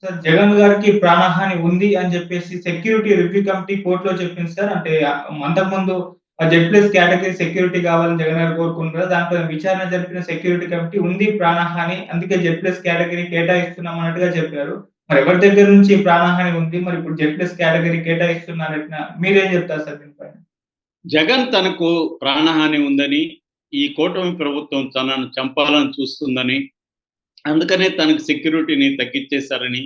Sir Jagan గారికి ప్రాణహాని ఉంది అని చెప్పేసి సెక్యూరిటీ రివ్యూ కమిటీ కోర్ట్‌లో చెప్పింది సార్. అంటే అంతకుముందు జెడ్ ప్లస్ కేటగరీ సెక్యూరిటీ కావాలని జగన్ గారు కోరుకున్నారు కదా! దానిపై విచారణ జరిపిన సెక్యూరిటీ కమిటీ ఉంది ప్రాణహాని. అందుకే జెడ్ ప్లస్ కేటగరీ కేటాయిస్తున్నాం అన్నట్టుగా చెప్పారు. మరి ఎవరి దగ్గర నుంచి ప్రాణహాని ఉంది? మరి ఇప్పుడు జెడ్ ప్లస్ కేటగరీ కేటాయిస్తున్నారంటున్న మీరేం చెప్తారు సార్ దీనిపైన? జగన్ తనకు ప్రాణహాని ఉందని, ఈ కూటమి ప్రభుత్వం తనను చంపాలని చూస్తుందని, అందుకనే తనకు సెక్యూరిటీని తగ్గించేశారని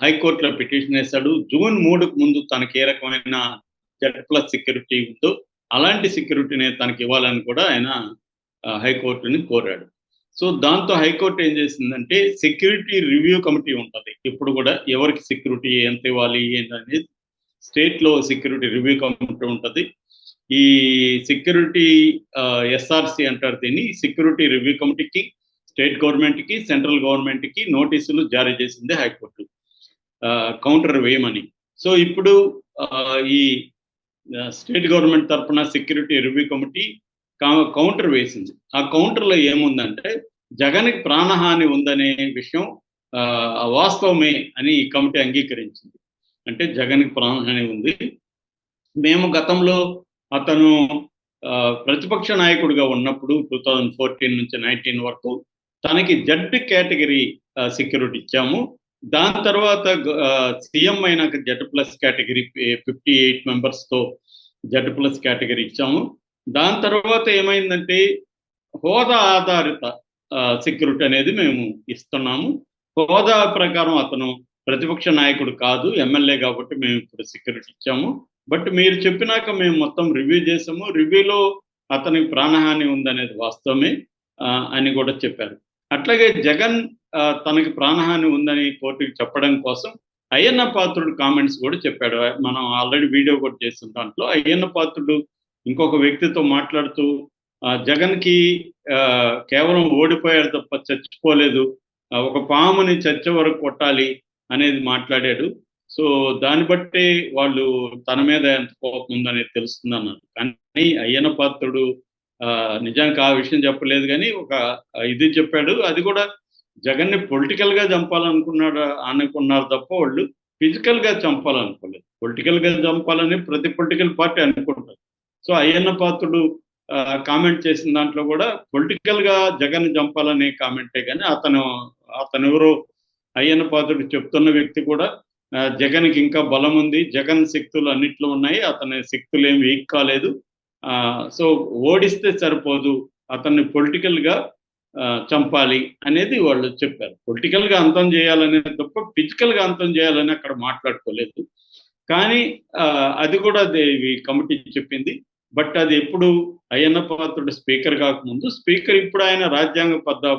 హైకోర్టులో పిటిషన్ వేశాడు. జూన్ 3కు ముందు తనకి ఏ రకమైన జెడ్+ సెక్యూరిటీ ఉందో అలాంటి సెక్యూరిటీనే తనకి ఇవ్వాలని కూడా ఆయన హైకోర్టుని కోరాడు. సో దాంతో హైకోర్టు ఏం చేసిందంటే సెక్యూరిటీ రివ్యూ కమిటీ ఉంటది. ఇప్పుడు కూడా ఎవరికి సెక్యూరిటీ ఎంత ఇవ్వాలి ఏంటనేది స్టేట్‌లో సెక్యూరిటీ రివ్యూ కమిటీ ఉంటది. ఈ సెక్యూరిటీ ఎస్ఆర్‌సి అంటారు దీన్ని. సెక్యూరిటీ రివ్యూ కమిటీకి, స్టేట్ గవర్నమెంట్‌కి, సెంట్రల్ గవర్నమెంట్‌కి నోటీసులు జారీ చేసింది హైకోర్టు. కౌంటర్ వేయమని. సో ఇప్పుడు ఈ స్టేట్ గవర్నమెంట్ తరపున సెక్యూరిటీ రివ్యూ కమిటీ కౌంటర్ వేసింది. ఆ కౌంటర్‌లో ఏముందంటే జగన్‌కి ప్రాణహాని ఉందనే విషయం వాస్తవమే అని ఈ కమిటీ అంగీకరించింది. అంటే జగన్‌కి ప్రాణహాని ఉంది. మేము గతంలో అతను ప్రతిపక్ష నాయకుడిగా ఉన్నప్పుడు 2014 నుంచి 19 వరకు తనకి జెడ్ కేటగిరీ సెక్యూరిటీ ఇచ్చాము. దాని తర్వాత సీఎం అయినాక జెడ్+ కేటగిరీ 58 మెంబర్స్‌తో జెడ్+ కేటగిరీ ఇచ్చాము. దాని తర్వాత ఏమైందంటే హోదా ఆధారిత సెక్యూరిటీ అనేది మేము ఇస్తున్నాము. హోదా ప్రకారం అతను ప్రతిపక్ష నాయకుడు కాదు, ఎమ్మెల్యే కాబట్టి మేము ఇప్పుడు సెక్యూరిటీ ఇచ్చాము. బట్ మీరు చెప్పినాక మేము మొత్తం రివ్యూ చేసాము. రివ్యూలో అతనికి ప్రాణహాని ఉందనేది వాస్తవమే అని కూడా చెప్పారు. అట్లాగే జగన్ తనకి ప్రాణహాని ఉందని కోర్టుకి చెప్పడం కోసం అయ్యన్న పాత్రుడు కామెంట్స్ కూడా చెప్పాడు. మనం ఆల్రెడీ వీడియో కూడా చేసిన దాంట్లో అయ్యన్న పాత్రుడు ఇంకొక వ్యక్తితో మాట్లాడుతూ జగన్‌కి కేవలం ఓడిపోయాడు తప్ప చచ్చిపోలేదు. ఒక పాముని చచ్చే వరకు కొట్టాలి అనేది మాట్లాడాడు. సో దాన్ని బట్టి వాళ్ళు తన మీద ఎంత కోపం ఉందనేది తెలుస్తుందన్నారు. కానీ అయ్యన్న పాత్రుడు నిజానికి ఆ విషయం చెప్పలేదు కానీ ఒక ఇది చెప్పాడు. అది కూడా జగన్‌ని పొలిటికల్‌గా అనుకున్నారు తప్ప వాళ్ళు ఫిజికల్‌గా చంపాలనుకోలేదు. పొలిటికల్‌గా చంపాలని ప్రతి పొలిటికల్ పార్టీ అనుకుంటారు. సో అయ్యన్న పాత్రుడు కామెంట్ చేసిన దాంట్లో కూడా పొలిటికల్‌గా జగన్‌ని చంపాలనే కామెంటే కానీ అతనెవరో అయ్యన్న పాత్రుడు చెప్తున్న వ్యక్తి కూడా జగన్‌కి ఇంకా బలం ఉంది. జగన్ శక్తులు అన్నిట్లో ఉన్నాయి. అతని శక్తులు ఏమి వీక్ కాలేదు. సో ఓడిస్తే సరిపోదు. అతన్ని పొలిటికల్‌గా చంపాలి అనేది వాళ్ళు చెప్పారు. పొలిటికల్‌గా అంతం చేయాలనేది తప్ప ఫిజికల్‌గా అంతం చేయాలని అక్కడ మాట్లాడుకోలేదు. కానీ అది కూడా ఈ కమిటీ చెప్పింది. బట్ అది ఎప్పుడు అయ్యన్న పాత్రుడు స్పీకర్ కాకముందు, స్పీకర్ ఇప్పుడు ఆయన రాజ్యాంగ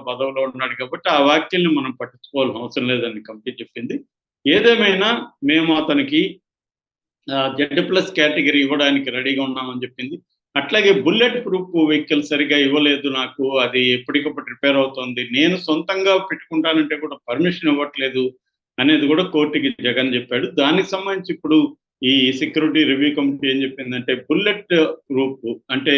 పదవిలో ఉన్నాడు కాబట్టి ఆ వ్యాఖ్యల్ని మనం పట్టించుకోవాల్సిన అవసరం లేదని కమిటీ చెప్పింది. ఏదేమైనా మేము అతనికి జెడ్+ కేటగిరీ ఇవ్వడానికి రెడీగా ఉన్నామని చెప్పింది. అట్లాగే బుల్లెట్ ప్రూఫ్ వెహికల్ సరిగా ఇవ్వలేదు నాకు, అది ఎప్పటికప్పుడు రిపేర్ అవుతుంది, నేను సొంతంగా పెట్టుకుంటానంటే కూడా పర్మిషన్ ఇవ్వట్లేదు అనేది కూడా కోర్టుకి జగన్ చెప్పాడు. దానికి సంబంధించి ఇప్పుడు ఈ సెక్యూరిటీ రివ్యూ కమిటీ ఏం చెప్పిందంటే బుల్లెట్ ప్రూఫ్ అంటే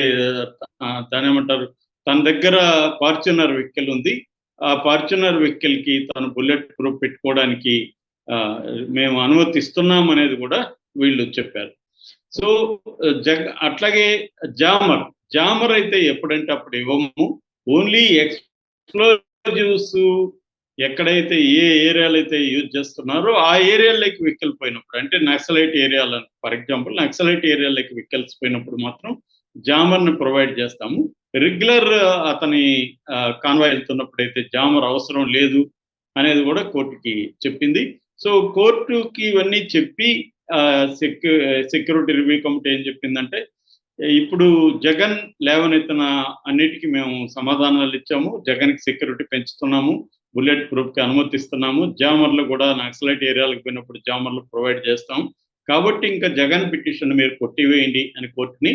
దాని ఏమంటారు, తన దగ్గర ఫార్చునర్ వెహికల్ ఉంది. ఆ ఫార్చునర్ వెహికల్‌కి తను బుల్లెట్ ప్రూఫ్ పెట్టుకోవడానికి మేము అనుమతిస్తున్నాం అనేది కూడా వీళ్ళు చెప్పారు. సో అట్లాగే జామర్ అయితే ఎప్పుడంటే అప్పుడు ఇవ్వము. ఓన్లీ ఎక్స్‌ప్లోజివ్స్ ఎక్కడైతే ఏ ఏరియాలో అయితే యూజ్ చేస్తున్నారో ఆ ఏరియాలోకి వెహికల్ పోయినప్పుడు, అంటే నక్సలైట్ ఏరియాలో ఫర్ ఎగ్జాంపుల్ నక్సలైట్ ఏరియాలోకి వెహికల్స్ పోయినప్పుడు మాత్రం జామర్‌ని ప్రొవైడ్ చేస్తాము. రెగ్యులర్ అతని కాన్వాయ్ వెళ్తున్నప్పుడు అయితే జామర్ అవసరం లేదు అనేది కూడా కోర్టుకి చెప్పింది. సో కోర్టుకి ఇవన్నీ చెప్పి సెక్యూరిటీ రివ్యూ కమిటీ ఏం చెప్పిందంటే ఇప్పుడు జగన్ లేవనెత్తిన అన్నిటికీ మేము సమాధానాలు ఇచ్చాము. జగన్‌కి సెక్యూరిటీ పెంచుతున్నాము, బుల్లెట్ ప్రూఫ్‌కి అనుమతిస్తున్నాము, జామర్లు కూడా నక్సలైట్ ఏరియాలకు పోయినప్పుడు జామర్లు ప్రొవైడ్ చేస్తాం. కాబట్టి ఇంకా జగన్ పిటిషన్ మీరు కొట్టివేయండి అని కోర్టుని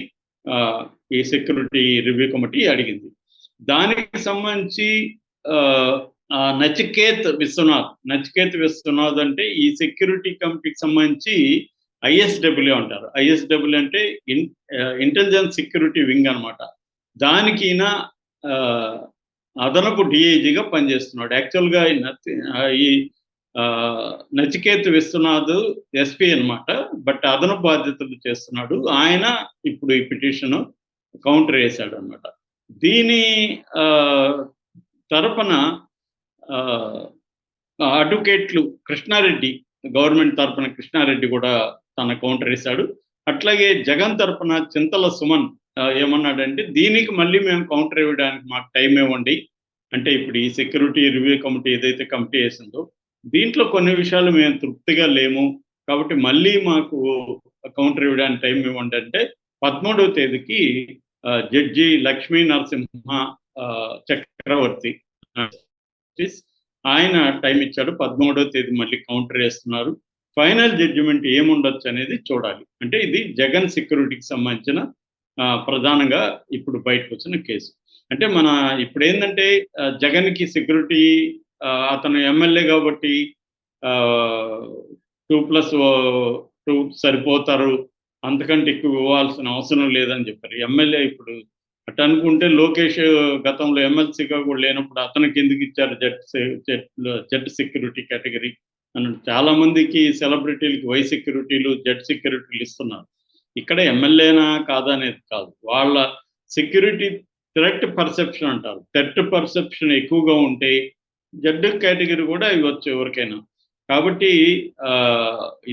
ఈ సెక్యూరిటీ రివ్యూ కమిటీ అడిగింది. దానికి సంబంధించి నచికేత్ విశ్వనాథ్ అంటే ఈ సెక్యూరిటీ కమిటీకి సంబంధించి ఐఎస్‌డబ్ల్యూ అంటారు. ఐఎస్‌డబ్ల్యూ అంటే ఇంటెలిజెన్స్ సెక్యూరిటీ వింగ్ అనమాట. దానికి ఈయన అదనపు డీఐజీగా పనిచేస్తున్నాడు. యాక్చువల్‌గా ఈ నచికేత్ విశ్వనాథ్ ఎస్పీ అన్నమాట. బట్ అదనపు బాధ్యతలు చేస్తున్నాడు. ఆయన ఇప్పుడు ఈ పిటిషన్ కౌంటర్ వేశాడు అనమాట. దీని తరపున అడ్వకేట్లు కృష్ణారెడ్డి, గవర్నమెంట్ తరపున కృష్ణారెడ్డి కూడా తన కౌంటర్ వేశాడు. అట్లాగే జగన్ తరపున చింతల సుమన్ ఏమన్నాడంటే, దీనికి మళ్ళీ మేము కౌంటర్ ఇవ్వడానికి మాకు టైం ఇవ్వండి. అంటే ఇప్పుడు ఈ సెక్యూరిటీ రివ్యూ కమిటీ ఏదైతే కమిటీ వేసిందో దీంట్లో కొన్ని విషయాలు మేము తృప్తిగా లేము, కాబట్టి మళ్ళీ మాకు కౌంటర్ ఇవ్వడానికి టైం ఇవ్వండి అంటే 13వ తేదీకి జడ్జి లక్ష్మీ నరసింహ చక్రవర్తి ఆయన టైం ఇచ్చాడు. 13వ తేదీ మళ్ళీ కౌంటర్ వేస్తున్నారు. ఫైనల్ జడ్జిమెంట్ ఏముండొచ్చు అనేది చూడాలి. అంటే ఇది జగన్ సెక్యూరిటీకి సంబంధించిన ప్రధానంగా ఇప్పుడు బయటకు వచ్చిన కేసు. అంటే మన ఇప్పుడు ఏంటంటే జగన్కి సెక్యూరిటీ అతను ఎమ్మెల్యే కాబట్టి 2+2 సరిపోతారు, అంతకంటే ఎక్కువ ఇవ్వాల్సిన అవసరం లేదని చెప్పారు. ఎమ్మెల్యే ఇప్పుడు అటు అనుకుంటే లోకేష్ గతంలో ఎమ్మెల్సీగా కూడా లేనప్పుడు అతనికి ఎందుకు ఇచ్చారు జెడ్ సెక్యూరిటీ కేటగిరీ అన్నట్టు చాలా మందికి సెలబ్రిటీలకి వై సెక్యూరిటీలు జెడ్ సెక్యూరిటీలు ఇస్తున్నారు. ఇక్కడ ఎమ్మెల్యేనా కాదా అనేది కాదు, వాళ్ళ సెక్యూరిటీ థ్రెట్ పర్సెప్షన్ అంటారు. థ్రెట్ పర్సెప్షన్ ఎక్కువగా ఉంటే జెడ్ కేటగిరీ కూడా ఇవ్వచ్చు ఎవరికైనా. కాబట్టి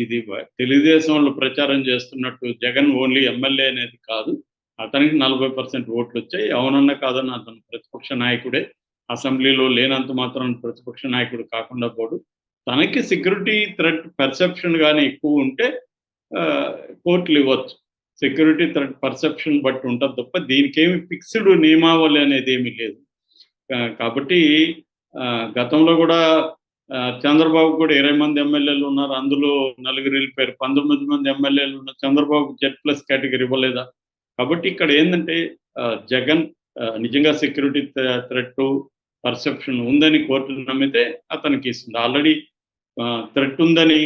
ఇది తెలుగుదేశం వాళ్ళు ప్రచారం చేస్తున్నట్టు జగన్ ఓన్లీ ఎమ్మెల్యే అనేది కాదు, అతనికి 40% ఓట్లు వచ్చాయి. అవునన్నా కాదన్న అతను ప్రతిపక్ష నాయకుడే, అసెంబ్లీలో లేనంత మాత్రం ప్రతిపక్ష నాయకుడు కాకుండా పోడు. తనకి సెక్యూరిటీ థ్రెట్ పర్సెప్షన్ కానీ ఎక్కువ ఉంటే కోర్టులు ఇవ్వచ్చు. సెక్యూరిటీ థ్రెట్ పర్సెప్షన్ బట్టి ఉంటుంది తప్ప దీనికేమి ఫిక్స్డ్ నియమావళి అనేది ఏమీ లేదు. కాబట్టి గతంలో కూడా చంద్రబాబు కూడా 20 మంది ఎమ్మెల్యేలు ఉన్నారు, అందులో 4 వెళ్ళిపోయారు. 19 మంది ఎమ్మెల్యేలు ఉన్న చంద్రబాబు జెడ్+ కేటగిరీ ఇవ్వలేదా? కాబట్టి ఇక్కడ ఏంటంటే జగన్ నిజంగా సెక్యూరిటీ థ్రెట్ పర్సెప్షన్ ఉందని కోర్టు నమ్మితే అతనికి ఇస్తుంది. ఆల్రెడీ థ్రెట్ ఉందని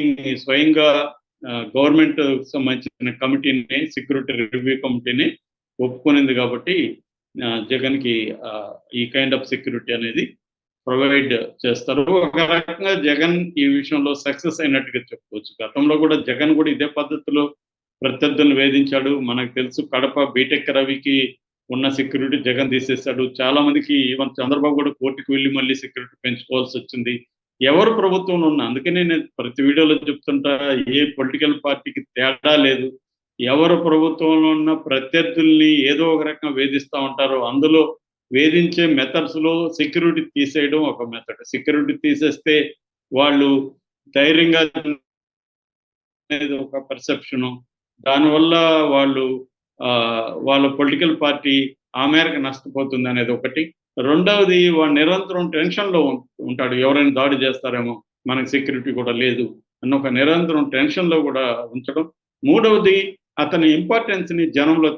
స్వయంగా గవర్నమెంట్ సంబంధించిన కమిటీని, సెక్యూరిటీ రివ్యూ కమిటీని ఒప్పుకునింది. కాబట్టి జగన్కి ఈ కైండ్ ఆఫ్ సెక్యూరిటీ అనేది ప్రొవైడ్ చేస్తారు. ఒక రకంగా జగన్ ఈ విషయంలో సక్సెస్ అయినట్టుగా చెప్పుకోవచ్చు. గతంలో కూడా జగన్ కూడా ఇదే పద్ధతిలో ప్రత్యర్థులను వేధించాడు. మనకు తెలుసు, కడప బీటెక్ రవికి ఉన్న సెక్యూరిటీ జగన్ తీసేశాడు. చాలా మందికి ఈవెన్ చంద్రబాబు కూడా కోర్టుకు వెళ్ళి మళ్ళీ సెక్యూరిటీ పెంచుకోవాల్సి వచ్చింది. ఎవరు ప్రభుత్వంలో ఉన్నా, అందుకనే నేను ప్రతి వీడియోలో చెప్తుంటా, ఏ పొలిటికల్ పార్టీకి తేడా లేదు. ఎవరు ప్రభుత్వంలో ఉన్న ప్రత్యర్థుల్ని ఏదో ఒక రకంగా వేధిస్తూ ఉంటారో అందులో వేధించే మెథడ్స్లో సెక్యూరిటీ తీసేయడం ఒక మెథడ్. సెక్యూరిటీ తీసేస్తే వాళ్ళు ధైర్యంగా అనేది ఒక పర్సెప్షను, దానివల్ల వాళ్ళు వాళ్ళ పొలిటికల్ పార్టీ ఆ మేరకు నష్టపోతుంది అనేది ఒకటి. రెండవది, వాడు నిరంతరం టెన్షన్లో ఉంటాడు, ఎవరైనా దాడి చేస్తారేమో, మనకి సెక్యూరిటీ కూడా లేదు అన్న ఒక నిరంతరం టెన్షన్లో కూడా ఉంచడం. మూడవది, అతని ఇంపార్టెన్స్ని జనంలో